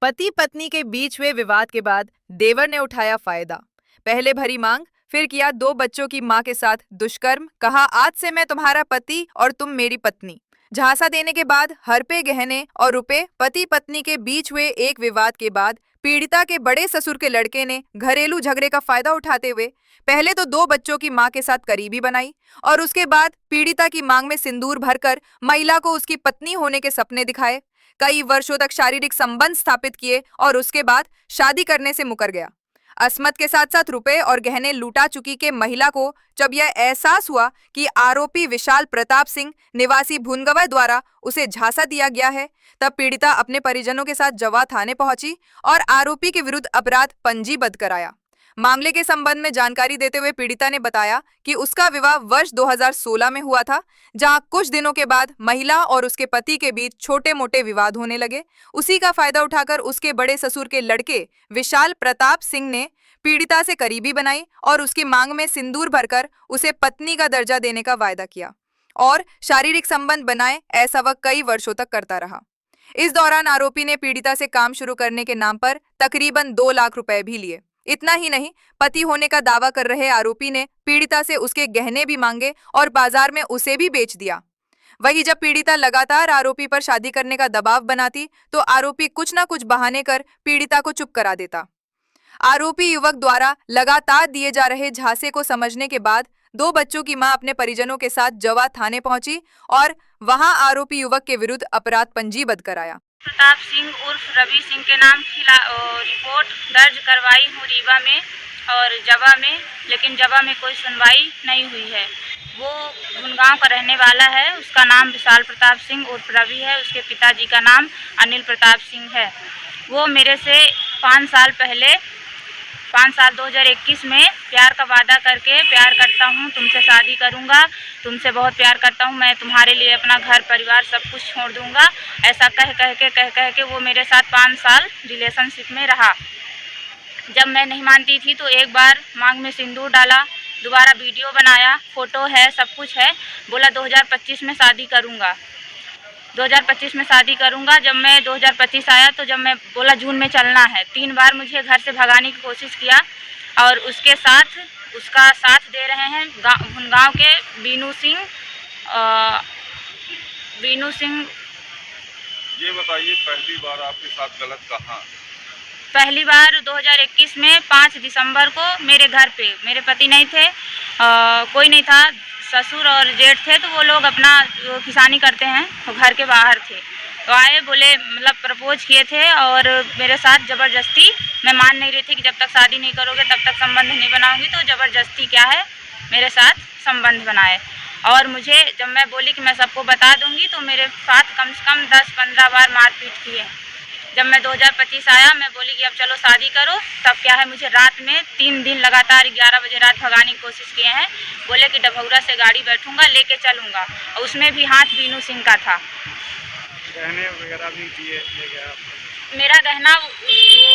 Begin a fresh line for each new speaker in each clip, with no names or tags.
पति पत्नी के बीच हुए विवाद के बाद देवर ने उठाया फायदा। पहले भरी मांग, फिर किया 2 बच्चों की मां के साथ दुष्कर्म। कहा, आज से मैं तुम्हारा पति और तुम मेरी पत्नी। झांसा देने के बाद हरपे गहने और रुपए। पति पत्नी के बीच हुए एक विवाद के बाद पीड़िता के बड़े ससुर के लड़के ने घरेलू झगड़े का फायदा उठाते हुए पहले तो 2 बच्चों की मां के साथ करीबी बनाई और उसके बाद पीड़िता की मांग में सिंदूर भरकर महिला को उसकी पत्नी होने के सपने दिखाए। कई वर्षों तक शारीरिक संबंध स्थापित किए और उसके बाद शादी करने से मुकर गया। अस्मत के साथ साथ रुपए और गहने लूटा चुकी के महिला को जब यह एहसास हुआ कि आरोपी विशाल प्रताप सिंह निवासी भुनगवा द्वारा उसे झांसा दिया गया है, तब पीड़िता अपने परिजनों के साथ जवा थाने पहुंची और आरोपी के विरुद्ध अपराध पंजीबद्ध कराया। मामले के संबंध में जानकारी देते हुए पीड़िता ने बताया कि उसका विवाह वर्ष 2016 में हुआ था, जहां कुछ दिनों के बाद महिला और उसके पति के बीच छोटे मोटे विवाद होने लगे। उसी का फायदा उठाकर उसके बड़े ससुर के लड़के विशाल प्रताप सिंह ने पीड़िता से करीबी बनाई और उसकी मांग में सिंदूर भरकर उसे पत्नी का दर्जा देने का वायदा किया और शारीरिक संबंध बनाए। ऐसा वह कई वर्षों तक करता रहा। इस दौरान आरोपी ने पीड़िता से काम शुरू करने के नाम पर तकरीबन 2 लाख रुपए भी लिए। इतना ही नहीं, पति होने का दावा कर रहे आरोपी ने पीड़िता से उसके गहने भी मांगे और बाजार में उसे भी बेच दिया। वहीं जब पीड़िता लगातार आरोपी पर शादी करने का दबाव बनाती तो आरोपी कुछ न कुछ बहाने कर पीड़िता को चुप करा देता। आरोपी युवक द्वारा लगातार दिए जा रहे झांसे को समझने के बाद 2 बच्चों की मां अपने परिजनों के साथ जवा थाने पहुंची और वहां आरोपी युवक के विरुद्ध अपराध पंजीबद्ध कराया।
प्रताप सिंह उर्फ रवि सिंह के नाम रिपोर्ट दर्ज करवाई हूँ रीवा में और जवा में, लेकिन जवा में कोई सुनवाई नहीं हुई है। वो गुनगांव का रहने वाला है, उसका नाम विशाल प्रताप सिंह उर्फ रवि है, उसके पिताजी का नाम अनिल प्रताप सिंह है। वो मेरे से 5 साल 2021 में प्यार का वादा करके, प्यार करता हूँ, तुमसे शादी करूँगा, तुमसे बहुत प्यार करता हूँ, मैं तुम्हारे लिए अपना घर परिवार सब कुछ छोड़ दूँगा, ऐसा कह के वो मेरे साथ 5 साल रिलेशनशिप में रहा। जब मैं नहीं मानती थी तो एक बार मांग में सिंदूर डाला, दोबारा वीडियो बनाया, फ़ोटो है, सब कुछ है, बोला 2025 में शादी करूँगा, 2025 में शादी करूँगा। जब मैं 2025 आया तो जब मैं बोला जून में चलना है, 3 बार मुझे घर से भगाने की कोशिश किया और उसके साथ उसका साथ दे रहे हैं भुनगांव के बीनू सिंह।
ये बताइए, पहली बार आपके साथ गलत कहाँ?
पहली बार 2021 में 5 दिसंबर को मेरे घर पे, मेरे पति नहीं थे, कोई नहीं था, ससुर और जेठ थे, तो वो लोग अपना किसानी करते हैं, वो घर के बाहर थे, तो आए, बोले मतलब प्रपोज किए थे और मेरे साथ ज़बरदस्ती, मैं मान नहीं रही थी कि जब तक शादी नहीं करोगे तब तक संबंध नहीं बनाऊंगी, तो ज़बरदस्ती क्या है मेरे साथ संबंध बनाए। और मुझे जब मैं बोली कि मैं सबको बता दूंगी तो मेरे साथ कम से कम 10-15 बार मारपीट किए। जब मैं 2025 आया, मैं बोली कि अब चलो शादी करो, तब क्या है मुझे रात में 3 दिन लगातार 11 बजे रात भगाने की कोशिश किए हैं। बोले कि डभौरा से गाड़ी बैठूंगा, लेके चलूंगा, और उसमें भी हाथ बीनू सिंह का था।
गहने वगैरह भी दिए ले गया?
मेरा गहना वो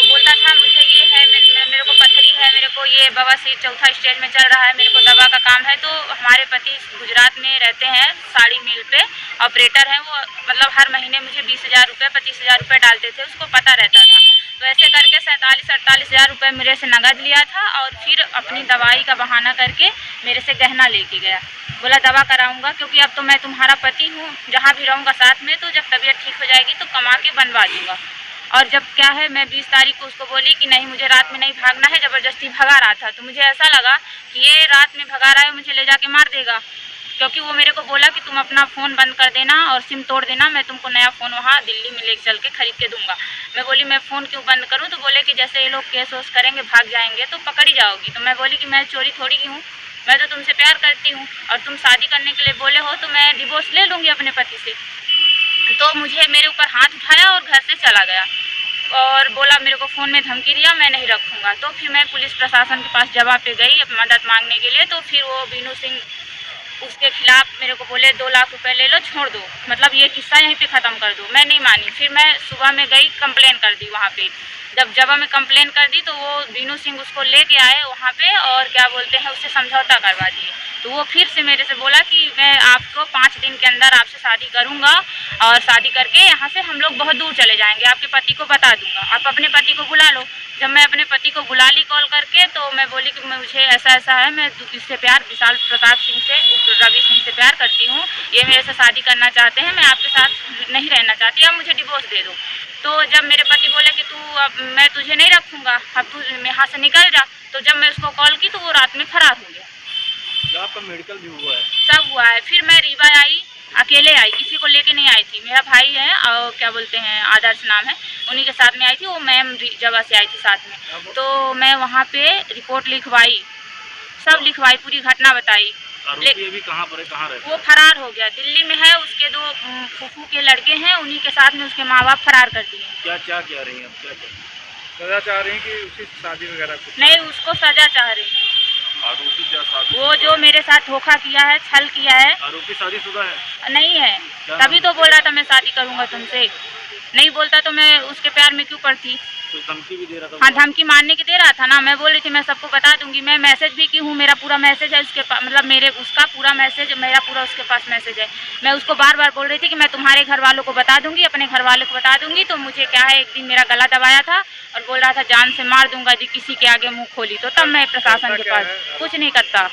बोलता था मुझे ये है, मेरे को पथरी है, मेरे को ये बवासीर 4था स्टेज में चल रहा है, मेरे को दवा का काम है। तो हमारे पति गुजरात में रहते हैं, साड़ी मिल पे ऑपरेटर हैं वो, मतलब हर महीने मुझे 20,000 रुपये 25,000 रुपये डालते थे, उसको पता रहता था। तो ऐसे करके 47-48,000 रुपये मेरे से नगद लिया था और फिर अपनी दवाई का बहाना करके मेरे से गहना लेके गया। बोला दवा कराऊंगा, क्योंकि अब तो मैं तुम्हारा पति हूँ, जहाँ भी रहूँगा साथ में, तो जब तबीयत ठीक हो जाएगी तो कमा के बनवा दूंगा। और जब क्या है, मैं 20 तारीख को उसको बोली कि नहीं, मुझे रात में नहीं भागना है, ज़बरदस्ती भगा रहा था, तो मुझे ऐसा लगा कि ये रात में भगा रहा है, मुझे ले जाके मार देगा, क्योंकि वो मेरे को बोला कि तुम अपना फ़ोन बंद कर देना और सिम तोड़ देना, मैं तुमको नया फ़ोन वहाँ दिल्ली में लेके चल के खरीद के दूंगा। मैं बोली मैं फ़ोन क्यों बंद करूँ? तो बोले कि जैसे ये लोग केस वोस करेंगे, भाग जाएंगे तो पकड़ी जाओगी। तो मैं बोली कि मैं चोरी थोड़ी की हूँ, मैं तो तुमसे प्यार करती हूँ और तुम शादी करने के लिए बोले हो तो मैं डिवोर्स ले लूँगी अपने पति से। तो मुझे मेरे ऊपर हाथ उठाया और घर से चला गया और बोला, मेरे को फ़ोन में धमकी दिया, मैं नहीं रखूँगा। तो फिर मैं पुलिस प्रशासन के पास जवा पे गई मदद मांगने के लिए। तो फिर वो बीनू सिंह उसके खिलाफ मेरे को बोले 2 लाख रुपए ले लो, छोड़ दो, मतलब ये किस्सा यहीं पे ख़त्म कर दो। मैं नहीं मानी, फिर मैं सुबह में गई, कंप्लेन कर दी वहाँ पे। जब जवा में कंप्लेन कर दी तो वो बीनू सिंह उसको लेके आए वहाँ पे और क्या बोलते हैं, उससे समझौता करवा दिए। तो वो फिर से मेरे से बोला कि मैं आपको 5 दिन के अंदर आपसे शादी करूंगा और शादी करके यहाँ से हम लोग बहुत दूर चले जाएंगे, आपके पति को बता दूंगा, आप अपने पति को बुला लो। जब मैं अपने पति को बुला ली कॉल करके, तो मैं बोली कि मुझे ऐसा ऐसा है, मैं इससे प्यार विशाल प्रताप सिंह से, रवि सिंह से प्यार करती हूँ, ये मेरे से शादी करना चाहते हैं, मैं आपके साथ नहीं रहना चाहती, आप मुझे डिवोर्स दे दो। तो जब मेरे पति बोले कि तू अब मैं तुझे नहीं रखूँगा, अब तू यहाँ से निकल जा, तो जब मैं उसको कॉल की तो वो रात में फरार हो गया।
आपका मेडिकल भी हुआ है?
सब हुआ है। फिर मैं रीवा आई, अकेले आई, किसी को लेके नहीं आई थी। मेरा भाई है और क्या बोलते हैं, आदर्श नाम है, उन्हीं के साथ में आई थी। वो मैम जगह से आई थी साथ में। तो मैं वहाँ पे रिपोर्ट लिखवाई, सब लिखवाई, पूरी घटना बताई।
आरोपी अभी कहाँ पर है, कहाँ रहता है?
वो फरार हो गया, दिल्ली में है। उसके 2 फूफू के लड़के हैं, उन्हीं के साथ में उसके माँ बाप फरार कर दिए।
क्या क्या कह रही हैं, क्या सजा चाह रही हैं कि उसकी शादी वगैरह कुछ?
नहीं, उसको सजा चाह रही है।
आरोपी क्या शादी?
वो जो मेरे साथ धोखा किया है, छल किया है।
आरोपी शादीशुदा है?
नहीं है, तभी तो बोल रहा था मैं शादी करूंगा तुमसे। नहीं बोलता तो मैं उसके प्यार में क्यों पड़ती।
तो धमकी भी दे रहा था?
हाँ, धमकी मारने की दे रहा था ना। मैं बोल रही थी मैं सबको बता दूंगी, मैं मैसेज भी की हूँ, मेरा पूरा मैसेज है उसके पास, मतलब मेरे उसका पूरा मैसेज, मेरा पूरा उसके पास मैसेज है। मैं उसको बार बार बोल रही थी कि मैं तुम्हारे घर वालों को बता दूंगी, अपने घर वालों को बता दूंगी। तो मुझे क्या है, एक दिन मेरा गला दबाया था और बोल रहा था जान से मार दूंगा यदि किसी के आगे मुँह खोली। तो तब मैं प्रशासन के पास, कुछ नहीं करता।